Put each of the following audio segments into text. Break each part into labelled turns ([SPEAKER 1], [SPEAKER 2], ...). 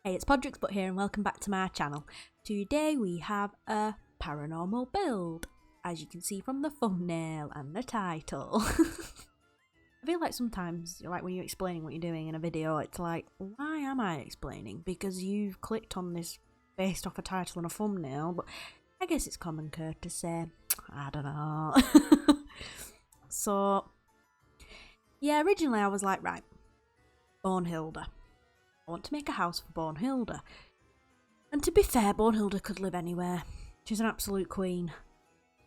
[SPEAKER 1] Hey, it's Podrix But here and welcome back to my channel. Today we have a paranormal build, as you can see from the thumbnail and the title. I feel like sometimes, like when you're explaining what you're doing in a video, it's like, why am I explaining? Because you've clicked on this based off a title and a thumbnail, but I guess it's common courtesy. I don't know. So, yeah, originally I was like, right, Bonehilda. I want to make a house for Bonehilda. And to be fair, Bonehilda could live anywhere. She's an absolute queen.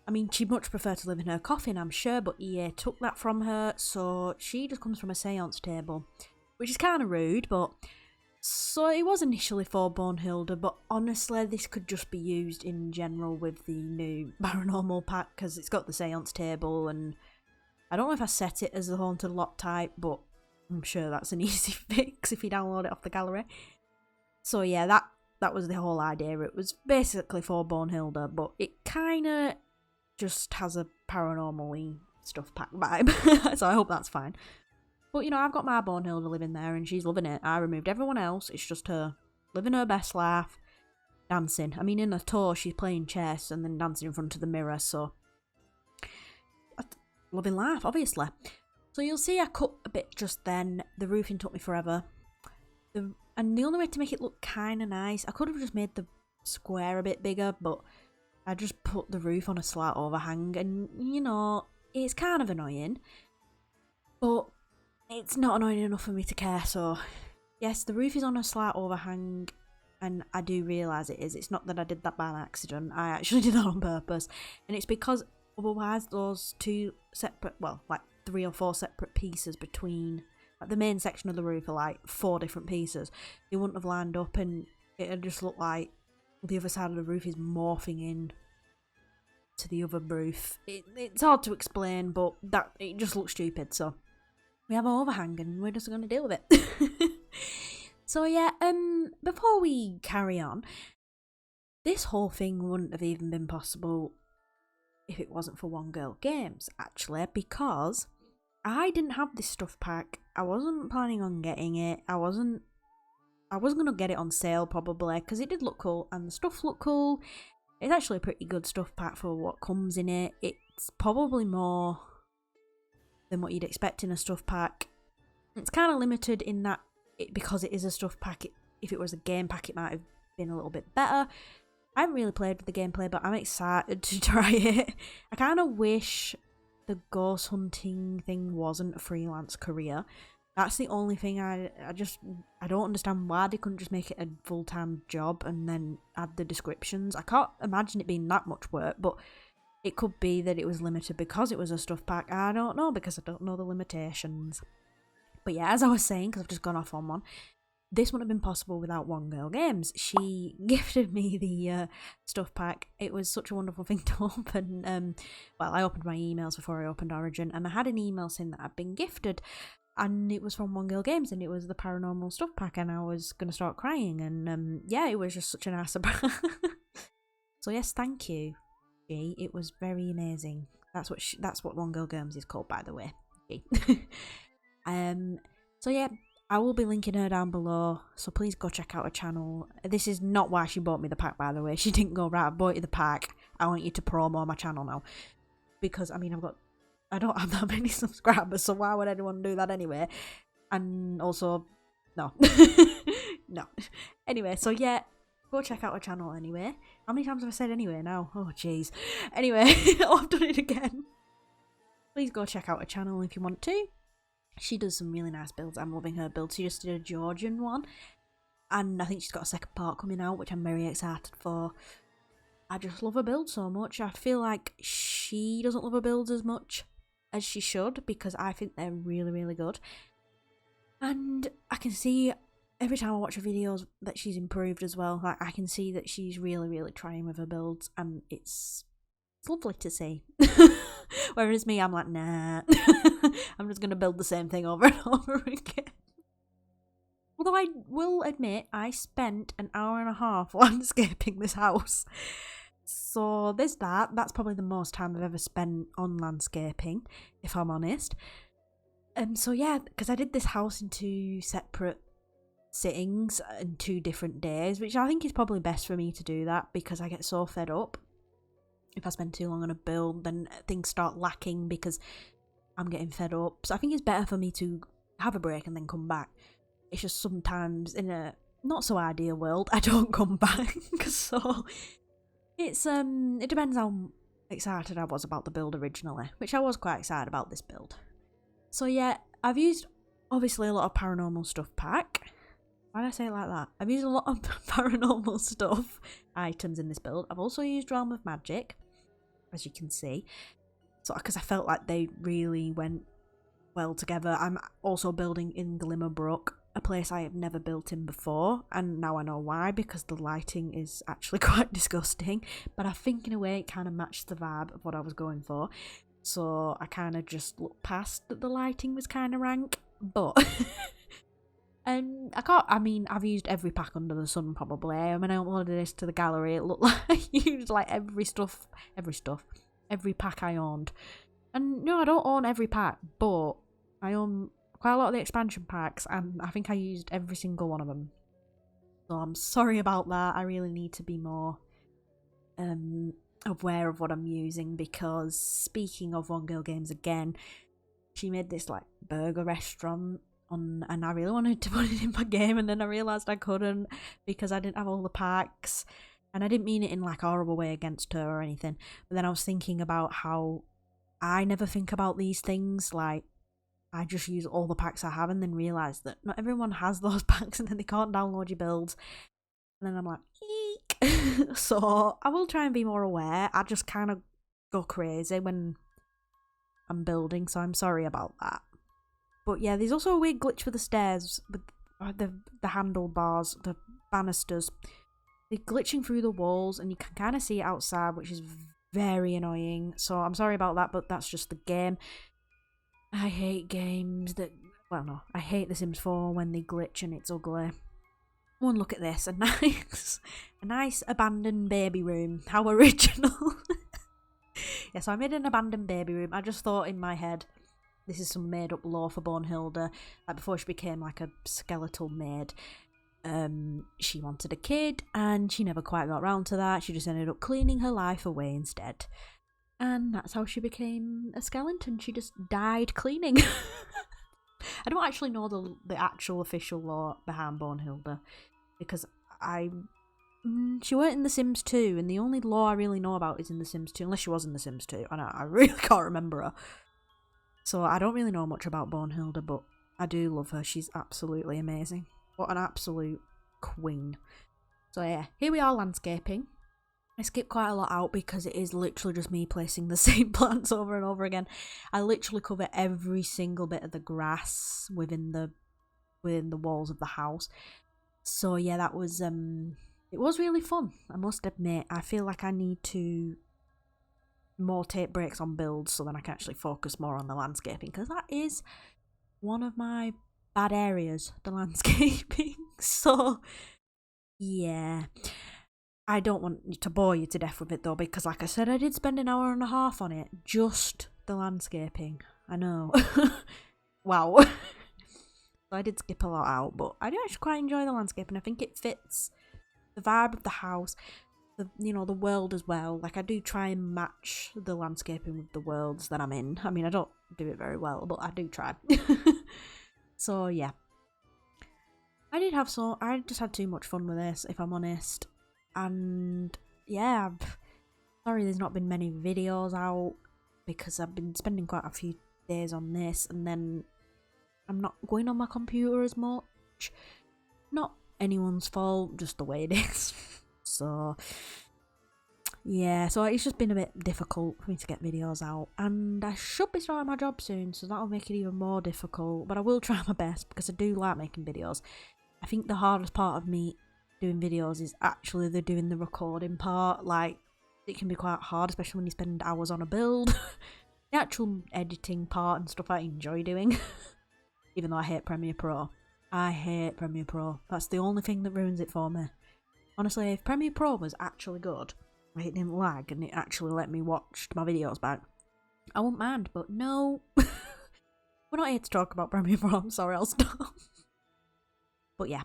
[SPEAKER 1] I mean, she'd much prefer to live in her coffin, I'm sure, but EA took that from her, so she just comes from a seance table. Which is kind of rude, but... So it was initially for Bonehilda, but honestly, this could just be used in general with the new Paranormal pack, because it's got the seance table, and... I don't know if I set it as the haunted lot type, but... I'm sure that's an easy fix if you download it off the gallery. So yeah, that was the whole idea. It was basically for Bonehilda, but it kind of just has a paranormal-y stuff pack vibe. So I hope that's fine. But you know, I've got my Bonehilda living there and she's loving it. I removed everyone else. It's just her living her best life, dancing. I mean, in a tour, she's playing chess and then dancing in front of the mirror, so... Loving life, obviously. So you'll see I cut a bit just then. The roofing took me forever. And the only way to make it look kind of nice, I could have just made the square a bit bigger, but I just put the roof on a slight overhang. And, you know, it's kind of annoying. But it's not annoying enough for me to care, so... Yes, the roof is on a slight overhang, and I do realise it is. It's not that I did that by accident. I actually did that on purpose. And it's because otherwise those two separate, well, like... 3 or 4 separate pieces between, like the main section of the roof are like 4 different pieces. They wouldn't have lined up and it'd just look like the other side of the roof is morphing in to the other roof. It's hard to explain, but that it just looks stupid, so we have an overhang and we're just going to deal with it. So yeah, before we carry on, this whole thing wouldn't have even been possible if it wasn't for One Girl Games, actually, because I didn't have this stuff pack. I wasn't planning on getting it. I was going to get it on sale probably because it did look cool and the stuff looked cool. It's actually a pretty good stuff pack for what comes in it. It's probably more than what you'd expect in a stuff pack. It's kind of limited in that because it is a stuff pack. If it was a game pack, it might have been a little bit better. I haven't really played with the gameplay, but I'm excited to try it. I kind of wish the ghost hunting thing wasn't a freelance career. That's the only thing I don't understand why they couldn't just make it a full-time job and then add the descriptions. I can't imagine it being that much work, but it could be that it was limited because it was a stuff pack. I don't know because I don't know the limitations. But yeah, as I was saying, because I've just gone off on one, this wouldn't have been possible without One Girl Games. She gifted me the stuff pack. It was such a wonderful thing to open. Well, I opened my emails before I opened Origin, and I had an email saying that I'd been gifted, and it was from One Girl Games, and it was the paranormal stuff pack, and I was going to start crying, and yeah, it was just such a nice surprise. So yes, thank you, G. It was very amazing. That's what One Girl Games is called, by the way. G. So yeah. I will be linking her down below, so please go check out her channel. This is not why she bought me the pack, by the way. She didn't go, right, I bought you the pack. I want you to promo my channel now. Because, I mean, I don't have that many subscribers, so why would anyone do that anyway? And also, no. No. Anyway, so yeah, go check out her channel anyway. How many times have I said anyway now? Oh, jeez. Anyway, I've done it again. Please go check out her channel if you want to. She does some really nice builds. I'm loving her build. She just did a Georgian one. And I think she's got a second part coming out, which I'm very excited for. I just love her build so much. I feel like she doesn't love her builds as much as she should, because I think they're really, really good. And I can see every time I watch her videos that she's improved as well. Like, I can see that she's really, really trying with her builds, and it's lovely to see. Whereas me, I'm like, nah. I'm just going to build the same thing over and over again. Although I will admit, I spent an hour and a half landscaping this house. So there's that. That's probably the most time I've ever spent on landscaping, if I'm honest. So yeah, because I did this house in 2 separate sittings in 2 different days, which I think is probably best for me to do that because I get so fed up. If I spend too long on a build, then things start lacking because I'm getting fed up. So I think it's better for me to have a break and then come back. It's just sometimes in a not so ideal world, I don't come back. So it's it depends how excited I was about the build originally, which I was quite excited about this build. So yeah, I've used obviously a lot of Paranormal Stuff pack. Why did I say it like that? I've used a lot of Paranormal Stuff items in this build. I've also used Realm of Magic, as you can see. So, because I felt like they really went well together. I'm also building in Glimmerbrook, a place I have never built in before, and now I know why, because the lighting is actually quite disgusting, but I think in a way it kind of matched the vibe of what I was going for. So I kind of just looked past that the lighting was kind of rank, but and I've used every pack under the sun probably. I mean, I uploaded this to the gallery, it looked like I used like every pack I owned. And no, I don't own every pack, but I own quite a lot of the expansion packs, and I think I used every single one of them. So I'm sorry about that. I really need to be more aware of what I'm using, because speaking of One Girl Games again, she made this like burger restaurant and I really wanted to put it in my game, and then I realised I couldn't because I didn't have all the packs. And I didn't mean it in like a horrible way against her or anything, but then I was thinking about how I never think about these things. Like, I just use all the packs I have and then realise that not everyone has those packs and then they can't download your builds. And then I'm like, eek. So I will try and be more aware. I just kind of go crazy when I'm building, so I'm sorry about that. But yeah, there's also a weird glitch with the stairs, with the handlebars, the banisters. They're glitching through the walls and you can kind of see it outside, which is very annoying. So I'm sorry about that, but that's just the game. I hate games that... Well, no. I hate The Sims 4 when they glitch and it's ugly. One look at this. A nice abandoned baby room. How original. Yeah, so I made an abandoned baby room. I just thought in my head, this is some made up lore for Bonehilda. Like before she became like a skeletal maid. She wanted a kid and she never quite got around to that. She just ended up cleaning her life away instead. And that's how she became a skeleton. She just died cleaning. I don't actually know the actual official lore behind Bonehilda, because she weren't in The Sims 2, and the only lore I really know about is in The Sims 2, unless she was in The Sims 2, and I really can't remember her. So I don't really know much about Bonehilda, but I do love her. She's absolutely amazing. What an absolute queen. So yeah, here we are landscaping. I skipped quite a lot out because it is literally just me placing the same plants over and over again. I literally cover every single bit of the grass within the walls of the house. So yeah, that was it was really fun, I must admit. I feel like I need to more take breaks on builds so then I can actually focus more on the landscaping, because that is one of my bad areas, the landscaping. So yeah, I don't want to bore you to death with it though, because like I said, I did spend an hour and a half on it, just the landscaping. I know. Wow. So I did skip a lot out, but I do actually quite enjoy the landscaping. I think it fits the vibe of the house, the world as well. Like, I do try and match the landscaping with the worlds that I'm in. I mean, I don't do it very well, but I do try. So yeah, I just had too much fun with this, if I'm honest. And yeah, sorry there's not been many videos out, because I've been spending quite a few days on this, and then I'm not going on my computer as much. Not anyone's fault, just the way it is. So yeah, so it's just been a bit difficult for me to get videos out, and I should be starting my job soon, so that'll make it even more difficult, but I will try my best because I do like making videos. I think the hardest part of me doing videos is actually doing the recording part. Like, it can be quite hard, especially when you spend hours on a build. The actual editing part and stuff I enjoy doing. Even though I hate Premiere Pro. I hate Premiere Pro. That's the only thing that ruins it for me. Honestly, if Premiere Pro was actually good, like it didn't lag and it actually let me watch my videos back, I wouldn't mind, but no. We're not here to talk about Premiere Pro, I'm sorry, I'll stop. But yeah,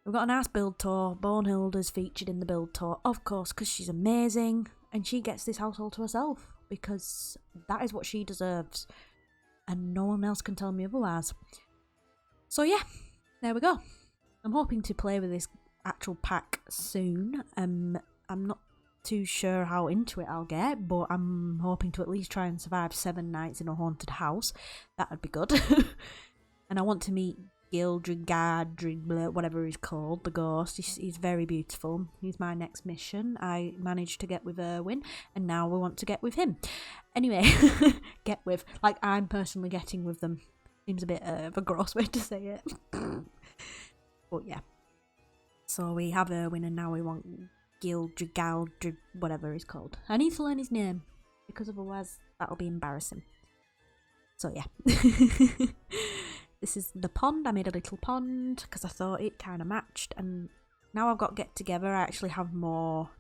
[SPEAKER 1] we've got a nice build tour. Bonehilda's featured in the build tour, of course, because she's amazing and she gets this household to herself because that is what she deserves and no one else can tell me otherwise. So yeah, there we go. I'm hoping to play with this actual pack soon. I'm not too sure how into it I'll get, but I'm hoping to at least try and survive 7 nights in a haunted house. That would be good. And I want to meet Gildred, whatever he's called, the ghost. He's very beautiful. He's my next mission. I managed to get with Erwin, and now we want to get with him. Anyway, get with. Like, I'm personally getting with them. Seems a bit of a gross way to say it. But yeah. So we have Erwin, and now we want Gildred, whatever he's called. I need to learn his name, because otherwise that'll be embarrassing. So yeah. This is the pond. I made a little pond because I thought it kind of matched, and now I've got Get Together. I actually have more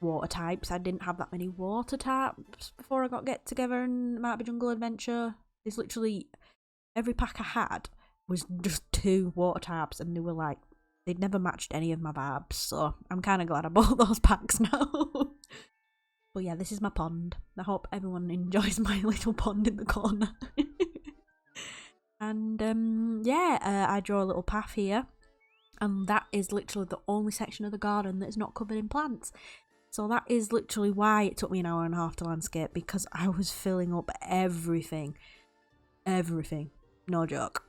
[SPEAKER 1] water types. I didn't have that many water types before I got Get Together and Might Be Jungle Adventure. There's literally every pack I had was just 2 water types, and they were like, they'd never matched any of my vibes, so I'm kind of glad I bought those packs now. But yeah, this is my pond. I hope everyone enjoys my little pond in the corner. And yeah, I draw a little path here, and that is literally the only section of the garden that is not covered in plants. So that is literally why it took me an hour and a half to landscape, because I was filling up everything. No joke.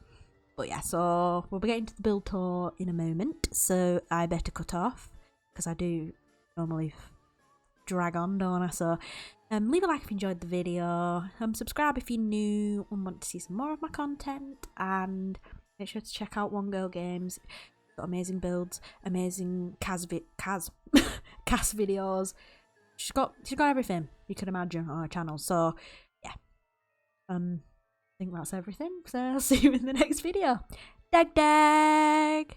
[SPEAKER 1] But yeah, so we'll be getting to the build tour in a moment, so I better cut off, because I do normally drag on, don't I? So leave a like if you enjoyed the video, subscribe if you're new and want to see some more of my content, and make sure to check out One Girl Games. Got amazing builds, amazing cast videos. She's got everything you could imagine on her channel. So yeah, I think that's everything. So I'll see you in the next video. Dag dag.